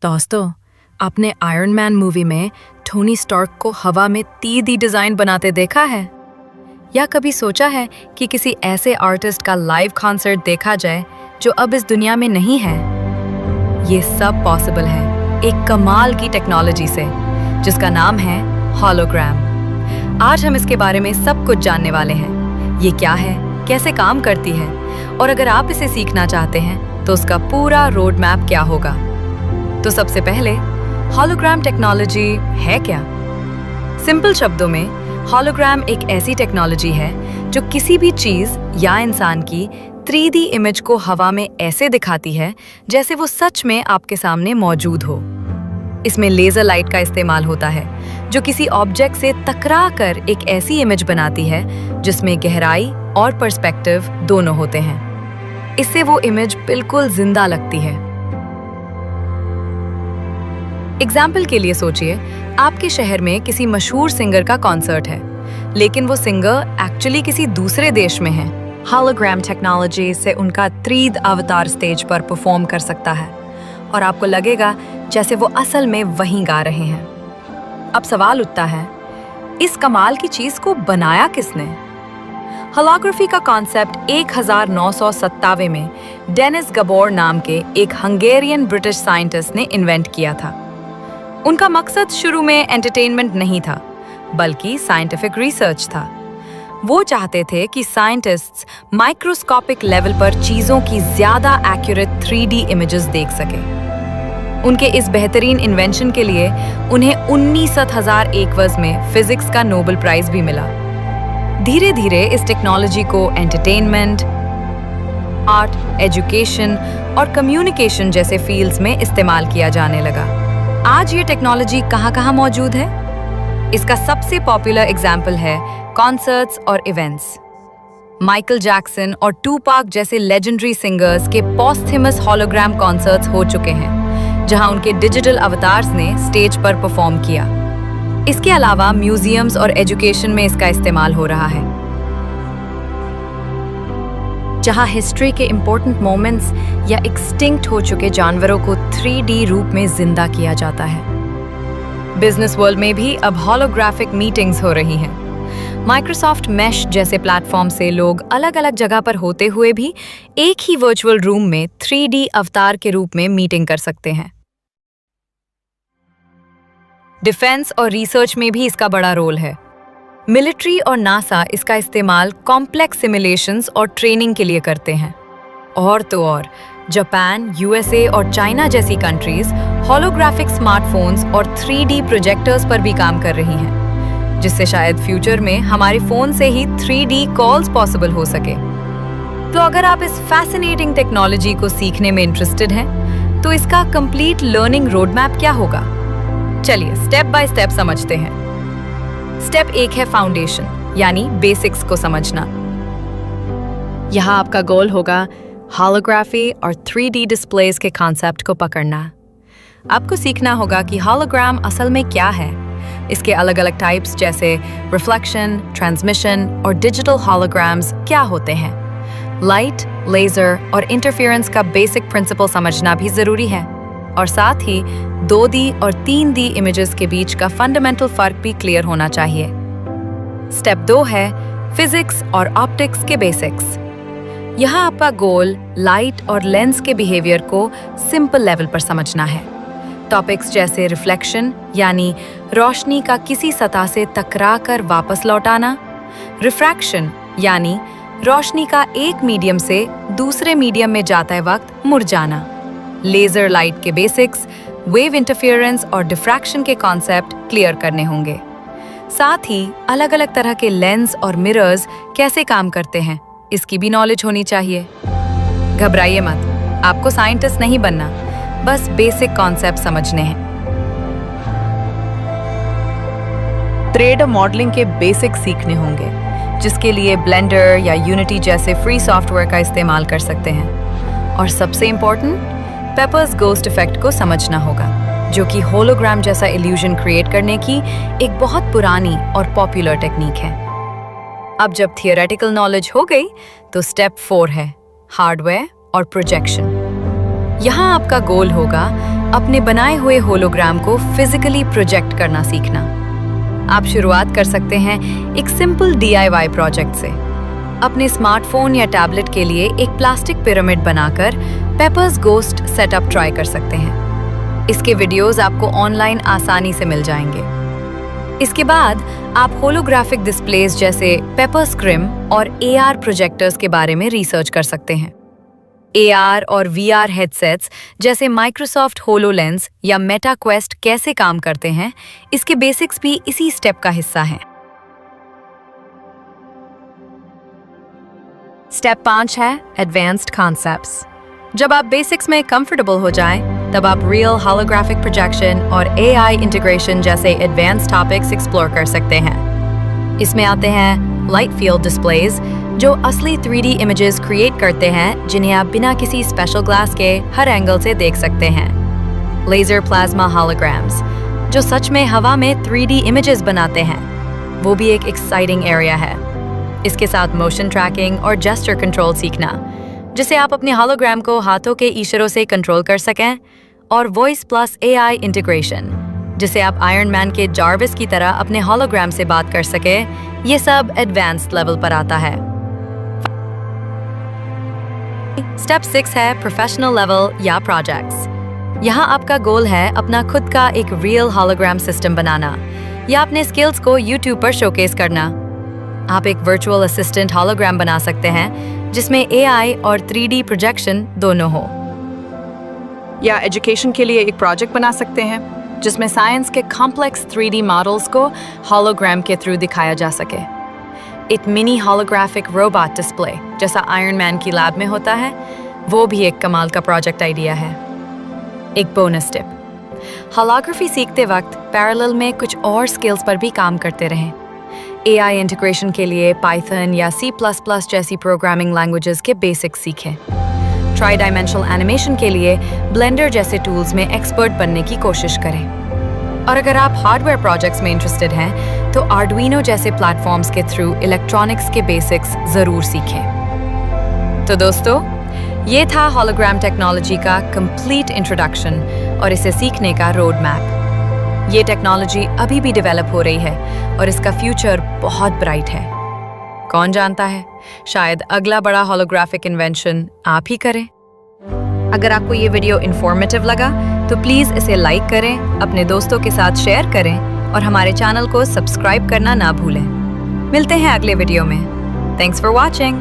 दोस्तों, आपने iron man movie में टोनी स्टार्क को हवा में 3D डिजाइन बनाते देखा है? या कभी सोचा है कि किसी ऐसे आर्टिस्ट का लाइव कॉन्सर्ट देखा जाए जो अब इस दुनिया में नहीं है? ये सब पॉसिबल है एक कमाल की टेक्नोलॉजी से, जिसका नाम है हॉलोग्राम। आज हम इसके बारे में सब कुछ जानने वाले हैं। ये क्या है, कैसे काम करती है, और अगर आप इसे सीखना चाहते हैं तो उसका पूरा रोड मैप क्या होगा। तो सबसे पहले हॉलोग्राम टेक्नोलॉजी है क्या? सिंपल शब्दों में, हॉलोग्राम एक ऐसी टेक्नोलॉजी है जो किसी भी चीज या इंसान की 3D इमेज को हवा में ऐसे दिखाती है जैसे वो सच में आपके सामने मौजूद हो। इसमें लेजर लाइट का इस्तेमाल होता है जो किसी ऑब्जेक्ट से टकरा कर एक ऐसी इमेज बनाती है जिसमें गहराई और पर्सपेक्टिव दोनों होते हैं। इससे वो इमेज बिल्कुल जिंदा लगती है। एग्जाम्पल के लिए सोचिए, आपके शहर में किसी मशहूर सिंगर का कॉन्सर्ट है, लेकिन वो सिंगर एक्चुअली किसी दूसरे देश में है। हॉलोग्राम टेक्नोलॉजी से उनका 3D अवतार स्टेज पर परफॉर्म कर सकता है और आपको लगेगा जैसे वो असल में वहीं गा रहे हैं। अब सवाल उठता है, इस कमाल की चीज को बनाया किसने? होलोग्राफी का कॉन्सेप्ट 1997 में डेनिस गबोर नाम के एक हंगेरियन ब्रिटिश साइंटिस्ट ने इन्वेंट किया था। उनका मकसद शुरू में एंटरटेनमेंट नहीं था, बल्कि साइंटिफिक रिसर्च था। वो चाहते थे कि साइंटिस्ट्स माइक्रोस्कोपिक लेवल पर चीजों की ज्यादा एक्यूरेट 3D इमेजेस देख सकें। उनके इस बेहतरीन इन्वेंशन के लिए उन्हें 1901 में फिजिक्स का नोबेल प्राइज भी मिला। धीरे धीरे इस टेक्नोलॉजी को एंटरटेनमेंट, आर्ट, एजुकेशन और कम्युनिकेशन जैसे फील्ड्स में इस्तेमाल किया जाने लगा। आज ये टेक्नोलॉजी कहाँ-कहाँ मौजूद है? इसका सबसे पॉपुलर एग्जाम्पल है कॉन्सर्ट्स और इवेंट्स। माइकल जैक्सन और टूपाक जैसे लेजेंडरी सिंगर्स के पोस्थेमस हॉलोग्राम कॉन्सर्ट्स हो चुके हैं, जहां उनके डिजिटल अवतार्स ने स्टेज पर परफॉर्म किया। इसके अलावा म्यूजियम्स और एजुकेशन में इसका इस्तेमाल हो रहा है, जहां हिस्ट्री के इम्पोर्टेंट मोमेंट्स या एक्सटिंक्ट हो चुके जानवरों को 3D रूप में जिंदा किया जाता है। बिजनेस वर्ल्ड में भी अब हॉलोग्राफिक मीटिंग्स हो रही हैं। माइक्रोसॉफ्ट मैश जैसे प्लेटफॉर्म से लोग अलग अलग जगह पर होते हुए भी एक ही वर्चुअल रूम में 3D अवतार के रूप में मीटिंग कर सकते हैं। डिफेंस और रिसर्च में भी इसका बड़ा रोल है। मिलिट्री और नासा इसका इस्तेमाल कॉम्प्लेक्स सिमुलेशंस और ट्रेनिंग के लिए करते हैं। और तो और जापान, यूएसए और चाइना जैसी कंट्रीज हॉलोग्राफिक स्मार्टफोन्स और 3D प्रोजेक्टर्स पर भी काम कर रही हैं, जिससे शायद फ्यूचर में हमारे फोन से ही 3D कॉल्स पॉसिबल हो सके। तो अगर आप इस फैसिनेटिंग टेक्नोलॉजी को सीखने में इंटरेस्टेड हैं, तो इसका कंप्लीट लर्निंग रोड मैप क्या होगा? चलिए स्टेप बाय स्टेप समझते हैं। स्टेप 1 है फाउंडेशन, यानी बेसिक्स को समझना। यहाँ आपका गोल होगा हॉलोग्राफी और 3D डिस्प्लेस के कॉन्सेप्ट को पकड़ना। आपको सीखना होगा कि हॉलोग्राम असल में क्या है, इसके अलग अलग टाइप्स जैसे रिफ्लेक्शन, ट्रांसमिशन और डिजिटल हॉलोग्राम्स क्या होते हैं। लाइट, लेजर और इंटरफेरेंस का बेसिक प्रिंसिपल समझना भी जरूरी है, और साथ ही 2D और 3D इमेजेस के बीच का फंडामेंटल फर्क भी क्लियर होना चाहिए। स्टेप 2 है फिजिक्स और ऑप्टिक्स के बेसिक्स। यहाँ आपका गोल लाइट और लेंस के बिहेवियर को सिंपल लेवल पर समझना है। टॉपिक्स जैसे रिफ्लेक्शन, यानी रोशनी का किसी सतह से टकरा कर वापस लौटाना, रिफ्रैक्शन, यानी रोशनी का एक मीडियम से दूसरे मीडियम में जाते वक्त मुड़ जाना, लेजर लाइट के बेसिक्स, वेव इंटरफेरेंस और डिफ्रैक्शन के कॉन्सेप्ट क्लियर करने होंगे। साथ ही अलग अलग तरह के लेंस और मिरर्स कैसे काम करते हैं, इसकी भी नॉलेज होनी चाहिए। घबराइए मत, आपको साइंटिस्ट नहीं बनना, बस बेसिक कॉन्सेप्ट समझने हैं। 3D मॉडलिंग के बेसिक सीखने होंगे, जिसके लिए ब्लेंडर या यूनिटी जैसे फ्री सॉफ्टवेयर का इस्तेमाल कर सकते हैं। और सबसे इम्पोर्टेंट, पेपर्स गोस्ट इफेक्ट को समझना होगा, जो कि होलोग्राम जैसा इल्यूजन क्रिएट करने की एक बहुत पुरानी और पॉपुलर टेक्निक है। अब जब थियोरेटिकल नॉलेज हो गई, तो स्टेप 4 है हार्डवेयर और प्रोजेक्शन। यहाँ आपका गोल होगा अपने बनाए हुए होलोग्राम को फिजिकली प्रोजेक्ट करना सीखना। आप शुरुआत कर सकते हैं एक सिंपल DIY प्रोजेक्ट से। अपने स्मार्टफोन या टैबलेट के लिए एक प्लास्टिक पिरामिड बनाकर पेपर्स गोस्ट सेटअप ट्राई कर सकते हैं। इसके वीडियोस आपको ऑनलाइन आसानी से मिल जाएंगे। इसके बाद आप होलोग्राफिक डिस्प्लेस जैसे पेपर स्क्रिम और AR प्रोजेक्टर्स के बारे में रिसर्च कर सकते हैं। AR और VR हेडसेट्स जैसे माइक्रोसॉफ्ट होलोलेंस या मेटा क्वेस्ट कैसे काम करते हैं, इसके बेसिक्स भी इसी स्टेप का हिस्सा हैं। स्टेप 5 है एडवांस्ड कॉन्सेप्ट्स। जब आप बेसिक्स में कंफर्टेबल हो जाएं, तब आप रियल होलोग्राफिक प्रोजेक्शन और AI इंटीग्रेशन जैसे एडवांस्ड टॉपिक्स एक्सप्लोर कर सकते हैं। इसमें आते हैं लाइट फील्ड डिस्प्लेज, जो असली 3D इमेजेस क्रिएट करते हैं जिन्हें आप बिना किसी स्पेशल ग्लास के हर एंगल से देख सकते हैं। लेजर प्लाज्मा होलोग्राम्स, जो सच में हवा में 3D इमेजेस बनाते हैं, वो भी एक एक्साइटिंग एरिया है। इसके साथ मोशन ट्रैकिंग और जेस्चर कंट्रोल सीखना, जिसे आप अपने होलोग्राम को हाथों के इशारों से कंट्रोल कर सकें, और वॉइस प्लस AI इंटीग्रेशन, जिसे आप आयरन मैन के जार्विस की तरह अपने होलोग्राम से बात कर सके। ये सब एडवांस्ड लेवल पर आता है। स्टेप 6 है प्रोफेशनल लेवल या प्रोजेक्ट्स। यहाँ आपका गोल है अपना खुद का एक रियल होलोग्राम सिस्टम बनाना या अपने स्किल्स को YouTube पर शोकेस करना। आप एक वर्चुअल असिस्टेंट होलोग्राम बना सकते हैं जिसमें AI और 3D प्रोजेक्शन दोनों हो। या एजुकेशन के लिए एक प्रोजेक्ट बना सकते हैं जिसमें साइंस के कॉम्प्लेक्स 3D मॉडल्स को होलोग्राम के थ्रू दिखाया जा सके। एक मिनी होलोग्राफिक रोबोट डिस्प्ले जैसा आयरन मैन की लैब में होता है, वो भी एक कमाल का प्रोजेक्ट आइडिया है। एक बोनस टिप, होलोग्राफी सीखते वक्त पैरेलल में कुछ और स्किल्स पर भी काम करते रहें। AI इंटीग्रेशन के लिए पाइथन या C++ जैसी प्रोग्रामिंग लैंग्वेजेस के बेसिक्स सीखें। ट्राई डायमेंशनल एनिमेशन के लिए ब्लेंडर जैसे टूल्स में एक्सपर्ट बनने की कोशिश करें। और अगर आप हार्डवेयर प्रोजेक्ट्स में इंटरेस्टेड हैं, तो आर्डुइनो जैसे प्लेटफॉर्म्स के थ्रू इलेक्ट्रॉनिक्स के बेसिक्स जरूर सीखें। तो दोस्तों, ये था होलोग्राम टेक्नोलॉजी का कंप्लीट इंट्रोडक्शन और इसे सीखने का रोड मैप। ये टेक्नोलॉजी अभी भी डेवलप हो रही है और इसका फ्यूचर बहुत ब्राइट है। कौन जानता है, शायद अगला बड़ा होलोग्राफिक इन्वेंशन आप ही करें। अगर आपको ये वीडियो इंफॉर्मेटिव लगा तो प्लीज़ इसे लाइक करें, अपने दोस्तों के साथ शेयर करें और हमारे चैनल को सब्सक्राइब करना ना भूलें। मिलते हैं अगले वीडियो में। Thanks for watching.